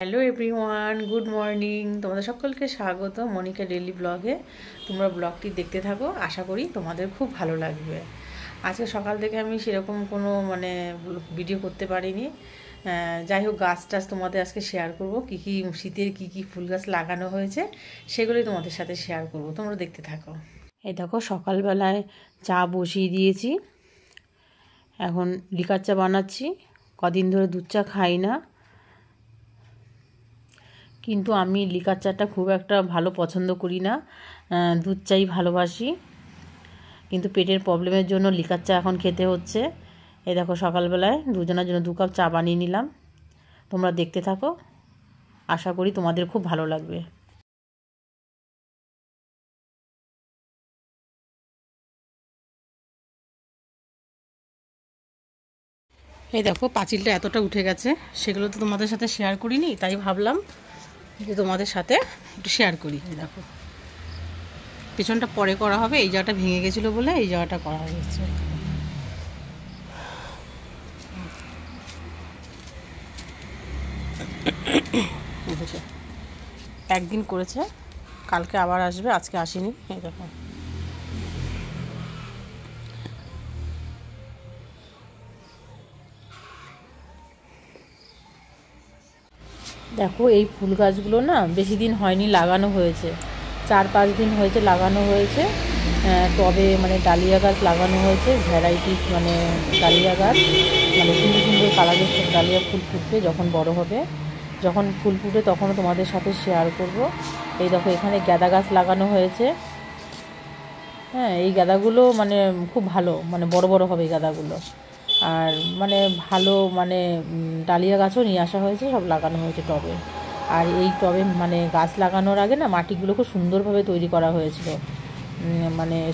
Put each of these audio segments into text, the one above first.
Hello everyone, good morning. তোমাদের সকলকে স্বাগত মনিকা ডেইলি ব্লগে। তোমরা ব্লগটি দেখতে থাকো, আশা করি তোমাদের খুব ভালো লাগবে। আজকে সকাল থেকে আমি সেরকম কোনো ভিডিও করতে পারিনি। যাই হোক, গাছ টাছ তোমাদের আজকে শেয়ার করব, কী কী শীতের কী কী ফুল গাছ লাগানো হয়েছে সেগুলোই তোমাদের সাথে শেয়ার করব। তোমরা দেখতে থাকো। এই দেখো, সকালবেলায় চা বসিয়ে দিয়েছি। এখন লিকার চা বানাচ্ছি। কদিন ধরে দুধ চা খাই না, কিন্তু আমি লিকার চাটা খুব একটা ভালো পছন্দ করি না, দুধ চাই ভালোবাসি। কিন্তু পেটের প্রবলেমের জন্য লিকার চা এখন খেতে হচ্ছে। এই দেখো, সকালবেলায় দুজনের জন্য 2 কাপ চা বানিয়ে নিলাম। তোমরা দেখতে থাকো, আশা করি তোমাদের খুব ভালো লাগবে। এই দেখো, পাঁচিলটা এতটা উঠে গেছে, সেগুলো তো তোমাদের সাথে শেয়ার করিনি, তাই ভাবলাম যে তোমাদের সাথে একটু শেয়ার করি। এই দেখো, পেছনটা পরে করা হবে, এই জায়গাটা ভেঙে গেছিলো বলে এই জায়গাটা করা হয়েছে। একদিন করেছে, কালকে আবার আসবে, আজকে আসেনি। এই দেখো, দেখো এই ফুল গাছগুলো না বেশি দিন হয়নি লাগানো হয়েছে, 4-5 দিন হয়েছে লাগানো হয়েছে। টবে ডালিয়া গাছ লাগানো হয়েছে, ভ্যারাইটিস ডালিয়া গাছ, সুন্দর সুন্দর কালারের সব ডালিয়া ফুল ফুটবে যখন বড় হবে। যখন ফুল ফুটে তখনও তোমাদের সাথে শেয়ার করব। এই দেখো, এখানে গাঁদা গাছ লাগানো হয়েছে। হ্যাঁ, এই গাঁদাগুলো খুব ভালো, বড় বড় হবে এই গাঁদাগুলো। আর ভালো ডালিয়া গাছও নিয়ে আসা হয়েছে, সব লাগানো হয়েছে টবে। আর এই টবে গাছ লাগানোর আগে না মাটিগুলো খুব সুন্দরভাবে তৈরি করা হয়েছিল,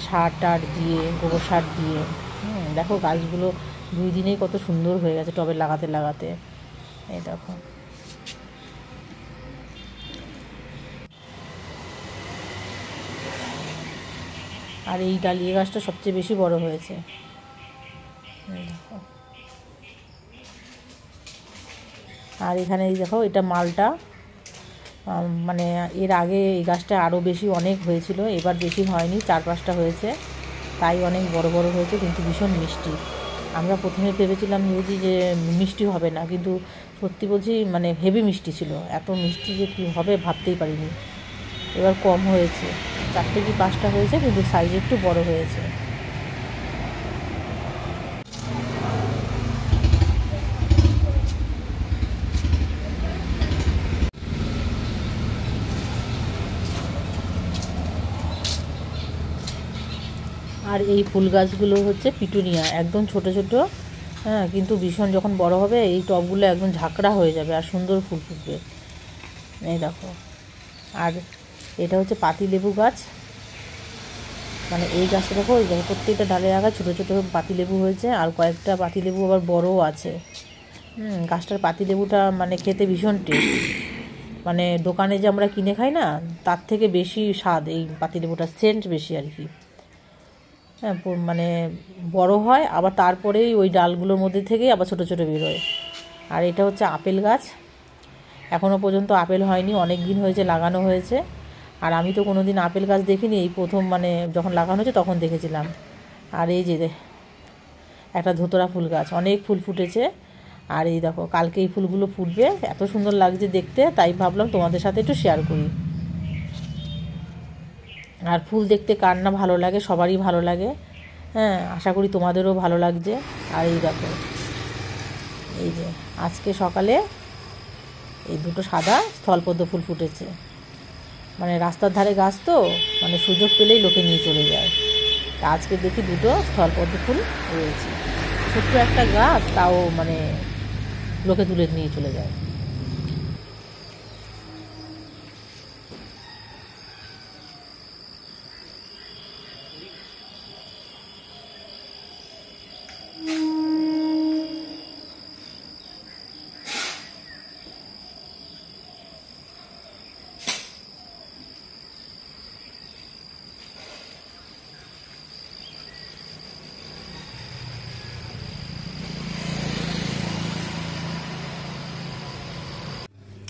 সার টার দিয়ে, গোবর সার দিয়ে। দেখো, গাছগুলো 2 দিনেই কত সুন্দর হয়ে গেছে টবে লাগাতে লাগাতে। এই দেখো, আর এই ডালিয়া গাছটা সবচেয়ে বেশি বড় হয়েছে। দেখো, আর এখানে এই দেখো, এটা মালটা। এর আগে এই গাছটা আরও বেশি অনেক হয়েছিল, এবার বেশি হয়নি, 4-5টা হয়েছে, তাই অনেক বড় বড় হয়েছে, কিন্তু ভীষণ মিষ্টি। আমরা প্রথমে ভেবেছিলাম যে মিষ্টি হবে না, কিন্তু সত্যি বলছি হেভি মিষ্টি ছিল। এত মিষ্টি যে কী হবে ভাবতেই পারিনি। এবার কম হয়েছে, 4টে কি 5টা হয়েছে, কিন্তু সাইজ একটু বড় হয়েছে। আর এই ফুল গাছগুলো হচ্ছে পিটুনিয়া, একদম ছোট ছোট। হ্যাঁ, কিন্তু ভীষণ যখন বড় হবে এই টবগুলো একদম ঝাঁকড়া হয়ে যাবে আর সুন্দর ফুল ফুটবে। এই দেখো, আর এটা হচ্ছে পাতিলেবু গাছ। এই গাছটা দেখো, এই দেখো, প্রত্যেকটা ডালে রাখা ছোটো ছোটো পাতিলেবু হয়েছে, আর কয়েকটা পাতিলেবু আবার বড়ও আছে। গাছটার পাতিলেবুটা খেতে ভীষণ টেস্ট, দোকানে যে আমরা কিনে খাই না, তার থেকে বেশি স্বাদ এই পাতিলেবুটার, সেন্ট বেশি আর কি। হ্যাঁ, বড় হয়, আবার তারপরেই ওই ডালগুলোর মধ্যে থেকেই আবার ছোটো ছোটো বেরোয়। আর এটা হচ্ছে আপেল গাছ, এখনও পর্যন্ত আপেল হয়নি, অনেক দিন হয়েছে লাগানো হয়েছে। আর আমি তো কোনো দিন আপেল গাছ দেখিনি, এই প্রথম যখন লাগানো হয়েছে তখন দেখেছিলাম। আর এই যে একটা ধুতরা ফুল গাছ, অনেক ফুল ফুটেছে। আর এই দেখো, কালকে এই ফুলগুলো ফুটবে, এত সুন্দর লাগছে দেখতে, তাই ভাবলাম তোমাদের সাথে একটু শেয়ার করি। আর ফুল দেখতে কার না ভালো লাগে, সবারই ভালো লাগে। হ্যাঁ, আশা করি তোমাদেরও ভালো লাগছে। আর এই দেখো, এই যে আজকে সকালে এই 2টো সাদা স্থলপদ্ম ফুল ফুটেছে। রাস্তার ধারে গাছ তো, সুযোগ পেলেই লোকে নিয়ে চলে যায়। তা আজকে দেখি 2টো স্থলপদ্ম ফুল রয়েছে, ছোট্ট একটা গাছ, তাও লোকে তুলে নিয়ে চলে যায়।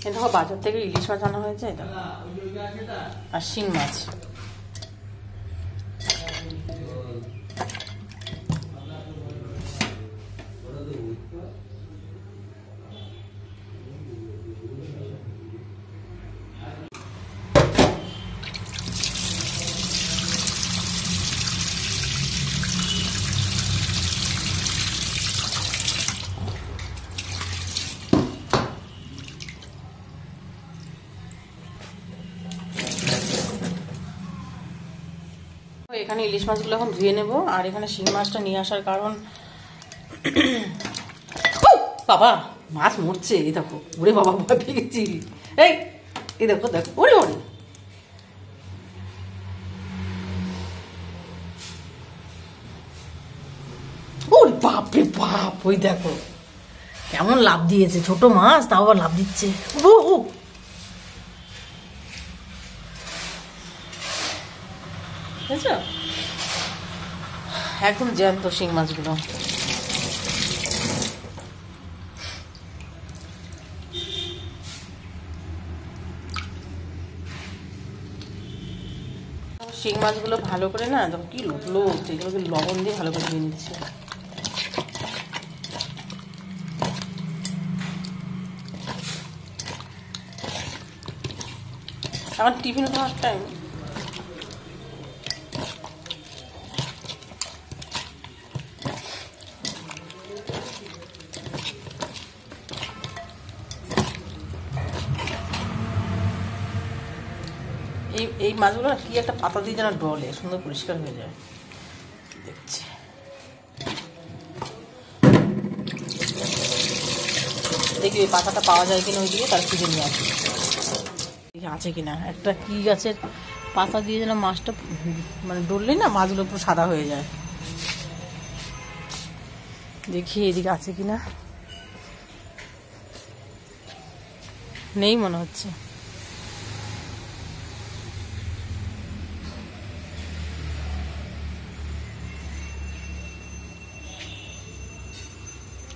এই দেখো বাজার থেকে ইলিশ মাছ আনা হয়েছে, এটা আর শিং মাছ। এখানে ইলিশ মাছগুলো এখন ধুয়ে নেব। আর এখানে শিং মাছটা নিয়ে আসার কারণ, বাবা মাছ মরছে, এই দেখো, ওরে বাবা ভয় পেয়ে গেছি, এই দেখো দেখো, ওরে ওরে ওরে বাপ রে বাপ, ওই দেখো কেমন লাভ দিয়েছে, ছোট মাছ তাও আবার লাভ দিচ্ছে। ও বুঝছো, একদম জ্যান্ত শিং মাছগুলো। শিং মাছগুলো ভালো করে না, তখন কি লোকলো, এগুলোকে লবণ দিয়ে ভালো করে দিয়ে নিচ্ছে। আমার টিফিন খাওয়ার টাইম। এই মাছগুলো কি একটা পাতা দিয়ে যেন ডলে সুন্দর পরিষ্কার হয়ে যায়, দেখছি। দেখি ওই পাতাটা পাওয়া যায় কিনা, ওই দিকে তার খুঁজে নিয়ে আসি, আছে কিনা। একটা কি গাছের পাতা দিয়ে যেন মাছটা মানে ডললেই না মাছগুলো পুরো সাদা হয়ে যায়। দেখি এদিকে আছে কিনা, নেই মনে হচ্ছে।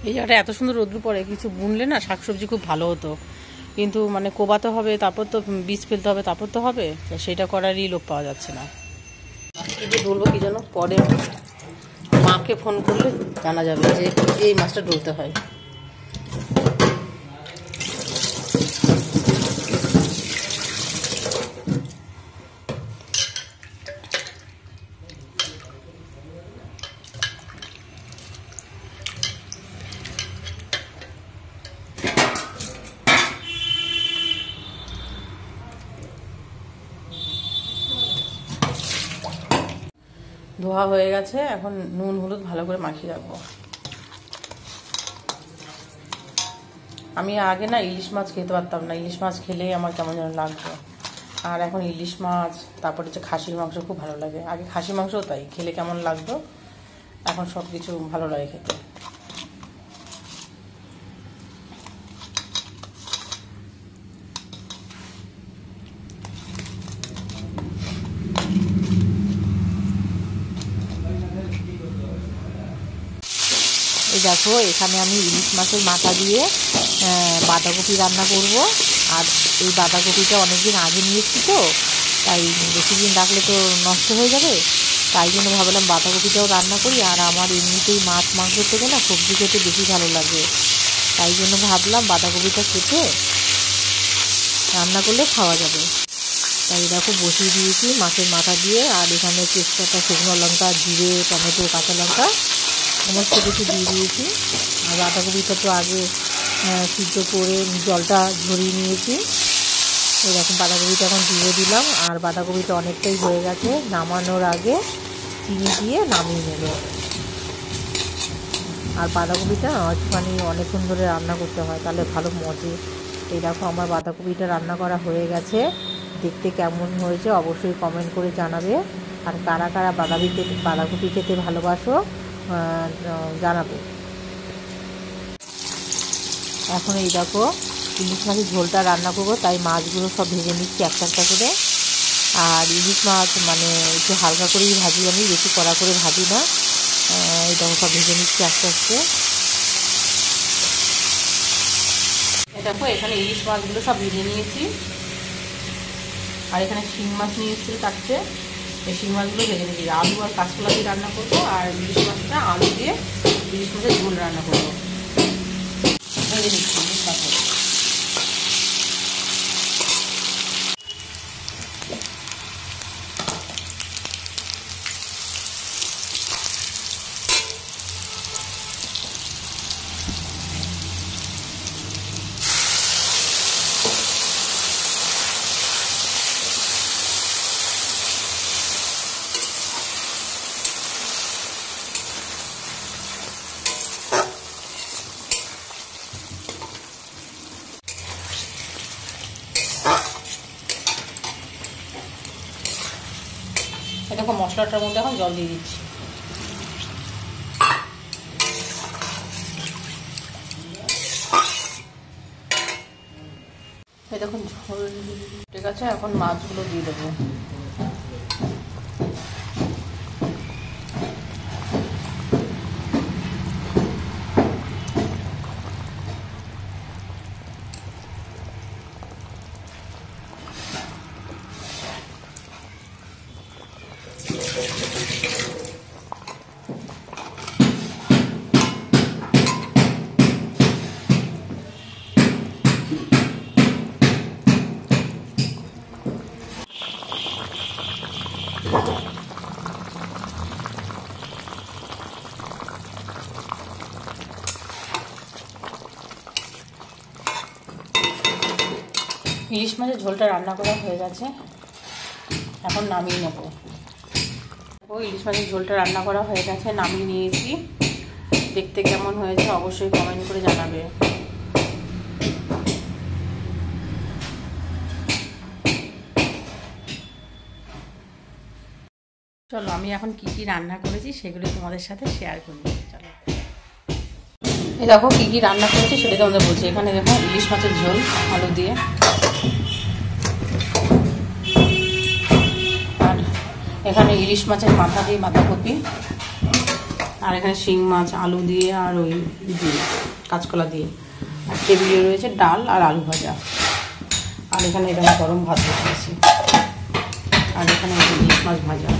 এই জায়গাটা এত সুন্দর রোদ্র পড়ে, কিছু বুনলে না শাকসবজি খুব ভালো হতো, কিন্তু মানে কোবাতে হবে, তারপর তো বীজ ফেলতে হবে, তারপর তো হবে, সেটা করারই লোক পাওয়া যাচ্ছে না। এই যে ডলবো কি যেন, পরে মাকে ফোন করলে জানা যাবে যে এই মাছটা ডলতে হয়। ধোয়া হয়ে গেছে, এখন নুন হলুদ ভালো করে মাখিয়ে রাখবো। আমি আগে না ইলিশ মাছ খেতে পারতাম না, ইলিশ মাছ খেলেই আমার কেমন যেন লাগতো। আর এখন ইলিশ মাছ, তারপরে হচ্ছে খাসির মাংস খুব ভালো লাগে। আগে খাসির মাংসও তাই খেলে কেমন লাগতো, এখন সব কিছু ভালো লাগে খেতে। এই দেখো, এখানে আমি ইলিশ মাছের মাথা দিয়ে বাঁধাকপি রান্না করব। আর এই বাঁধাকপিটা অনেকদিন আগে নিয়েছি তো, তাই বেশি দিন রাখলে তো নষ্ট হয়ে যাবে, তাই জন্য ভাবলাম বাঁধাকপিটাও রান্না করি। আর আমার এমনিতেই মাছ মাংস থেকে না সবজি খেতে বেশি ভালো লাগে, তাই জন্য ভাবলাম বাঁধাকপিটা কেটে রান্না করলে খাওয়া যাবে। তাই দেখো বসিয়ে দিয়েছি মাছের মাথা দিয়ে। আর এখানে তেজপাতা, শুকনো লঙ্কা, জিরে, টমেটো, কাঁচা লঙ্কা সমস্ত কিছু দিয়ে দিয়েছি। আর বাঁধাকপিটা তো আগে সিদ্ধ করে জলটা ঝরিয়ে নিয়েছি। এরকম বাঁধাকপিটা এখন দিয়ে দিলাম। আর বাঁধাকপিটা অনেকটাই হয়ে গেছে, নামানোর আগে চিনি দিয়ে নামিয়ে নেব। আর বাঁধাকপিটা একটুখানি অনেকক্ষণ ধরে রান্না করতে হয়, তাহলে ভালো মজে। এই দেখো আমার বাঁধাকপিটা রান্না করা হয়ে গেছে। দেখতে কেমন হয়েছে অবশ্যই কমেন্ট করে জানাবে। আর কারা কারা বাঁধাকপি খেতে ভালোবাসো জানাবে। এখন এই দেখো ইলিশ মাছের ঝোলটা রান্না করবো, তাই মাছগুলো সব ভেজে নিচ্ছি একটা একটা করে। আর ইলিশ মাছ মানে একটু হালকা করেই ভাজি, আমি বেশি কড়া করে ভাজি না। এই দেখো সব ভেজে নিচ্ছি আস্তে আস্তে। দেখো এখানে ইলিশ মাছগুলো সব ভেজে নিয়েছি, আর এখানে শিং মাছ নিয়ে এসেছি কাটছে, এই শিং মাছগুলো ভেজে নিয়েছি। আলু আর কাঁচকলা দিয়ে রান্না করবো, আর ইলিশ মাছটা আলু দিয়ে ইলিশ মাছের ঝোল রান্না করবো। ভেজে নিচ্ছি ইলিশ মাছের। দেখো মশলাটার মধ্যে এখন জল দিয়ে দিচ্ছি। এই দেখুন ঝোল ঠিক আছে, এখন মাছগুলো দিয়ে দেবো। ইলিশ মাছের ঝোলটা রান্না করা হয়ে গেছে, এখন নামিয়ে নেব। ইলিশ মাছের ঝোলটা রান্না করা হয়ে গেছে, নামিয়ে নিয়েছি। দেখতে কেমন হয়েছে অবশ্যই কমেন্ট করে জানাবে। চলো আমি এখন কি কি রান্না করেছি সেগুলো তোমাদের সাথে শেয়ার করি। চলো এই দেখো কি কি রান্না করেছি সেটা তোমাদের বলছি। এখানে দেখো ইলিশ মাছের ঝোল আলু দিয়ে, আর এখানে ইলিশ মাছের মাথা দিয়ে বাঁধাকপি, আর এখানে শিং মাছ আলু দিয়ে আর ওই দিয়ে কাঁচকলা দিয়ে, আর টেবিলে রয়েছে ডাল আর আলু ভাজা, আর এখানে এখানে গরম ভাত বসিয়েছি, আর এখানে ইলিশ মাছ ভাজা।